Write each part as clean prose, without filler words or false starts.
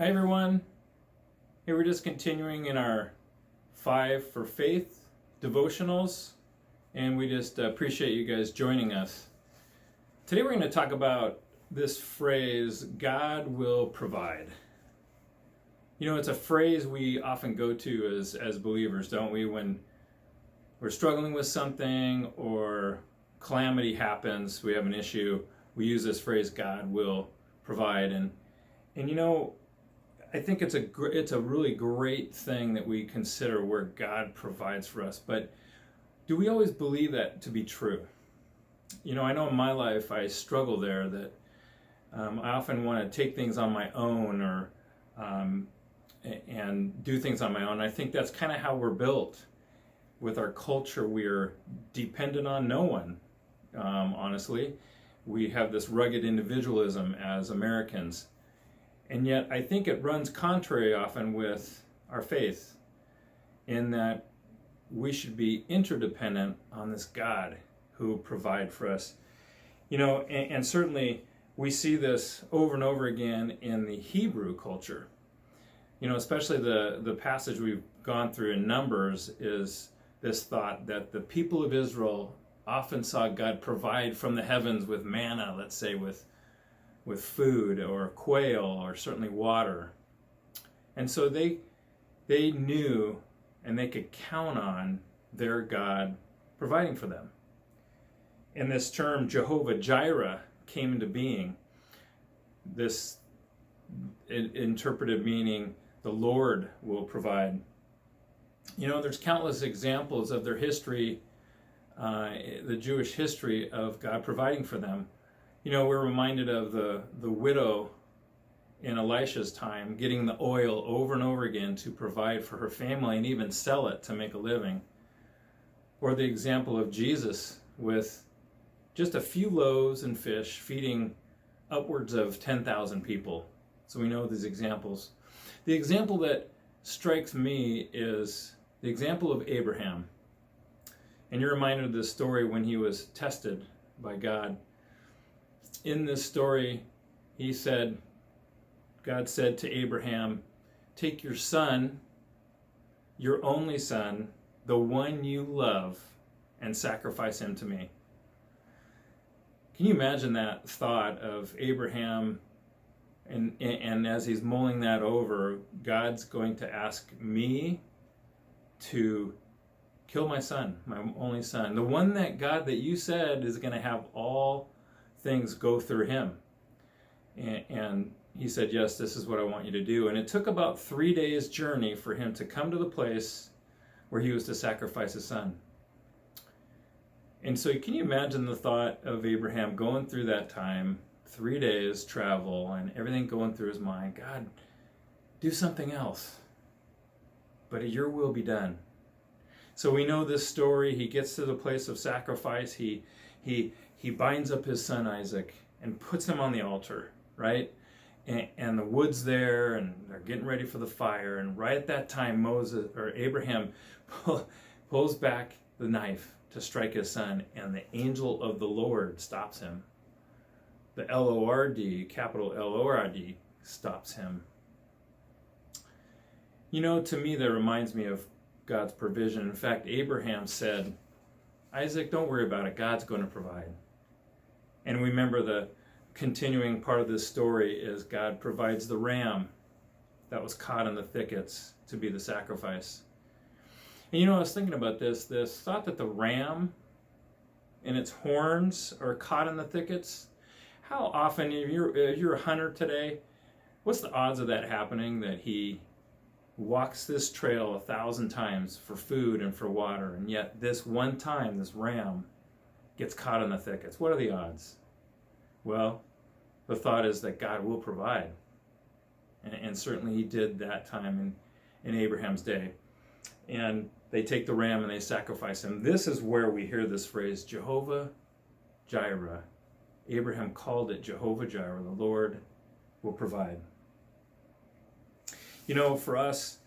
Hi everyone. Hey, we're just continuing in our 5 for Faith devotionals, and we just appreciate you guys joining us. Today we're going to talk about this phrase, God will provide. You know, it's a phrase we often go to as believers, don't we? When we're struggling with something or calamity happens, we have an issue, we use this phrase, God will provide. And you know, I think it's a really great thing that we consider where God provides for us. But do we always believe that to be true? You know, I know in my life I struggle there, that I often want to take things on my own or and do things on my own. I think that's kind of how we're built. With our culture, we're dependent on no one, honestly. We have this rugged individualism as Americans. And yet I think it runs contrary often with our faith, in that we should be interdependent on this God who provides for us. You know, and certainly we see this over and over again in the Hebrew culture. You know, especially the passage we've gone through in Numbers is this thought that the people of Israel often saw God provide from the heavens with manna, let's say with food or quail or certainly water. And so they knew and they could count on their God providing for them. And this term Jehovah Jireh came into being. This interpreted meaning the Lord will provide. You know, there's countless examples of their history, the Jewish history of God providing for them. You know, we're reminded of the widow in Elisha's time getting the oil over and over again to provide for her family and even sell it to make a living. Or the example of Jesus with just a few loaves and fish feeding upwards of 10,000 people. So we know these examples. The example that strikes me is the example of Abraham. And you're reminded of this story when he was tested by God. In this story, God said to Abraham, take your son, your only son, the one you love, and sacrifice him to me. Can you imagine that thought of Abraham, and as he's mulling that over, God's going to ask me to kill my son, my only son, the one that God that you said is going to have all things go through him. And he said, yes, this is what I want you to do. And it took about 3 days' journey for him to come to the place where he was to sacrifice his son. And so can you imagine the thought of Abraham going through that time, 3 days travel, and everything going through his mind? God, do something else, but your will be done. So we know this story. He gets to the place of sacrifice. He binds up his son Isaac and puts him on the altar, right? And the wood's there, and they're getting ready for the fire. And right at that time, Abraham pulls back the knife to strike his son, and the angel of the Lord stops him. The L-O-R-D, capital L-O-R-D, stops him. You know, to me, that reminds me of God's provision. In fact, Abraham said, Isaac, don't worry about it. God's going to provide. And remember, the continuing part of this story is God provides the ram that was caught in the thickets to be the sacrifice. And you know, I was thinking about this thought that the ram and its horns are caught in the thickets. How often, if you're a hunter today, what's the odds of that happening, that he walks this trail 1,000 times for food and for water, and yet this one time this ram gets caught in the thickets? What are the odds? Well, the thought is that God will provide, and certainly he did that time in Abraham's day. And they take the ram and they sacrifice him. This is where we hear this phrase, Jehovah Jireh. Abraham called it Jehovah Jireh, the Lord will provide. You know, for us,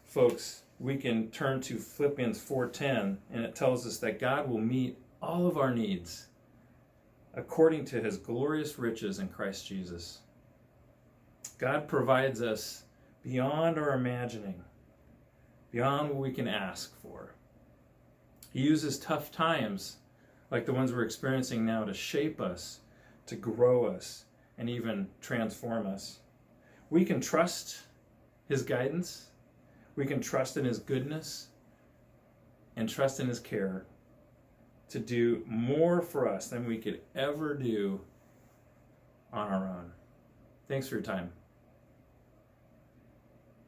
folks, we can turn to Philippians 4:10, and it tells us that God will meet all of our needs according to his glorious riches in Christ Jesus. God provides us beyond our imagining, beyond what we can ask for. He uses tough times like the ones we're experiencing now to shape us, to grow us, and even transform us. We can trust His guidance. We can trust in His goodness and trust in His care to do more for us than we could ever do on our own. Thanks for your time.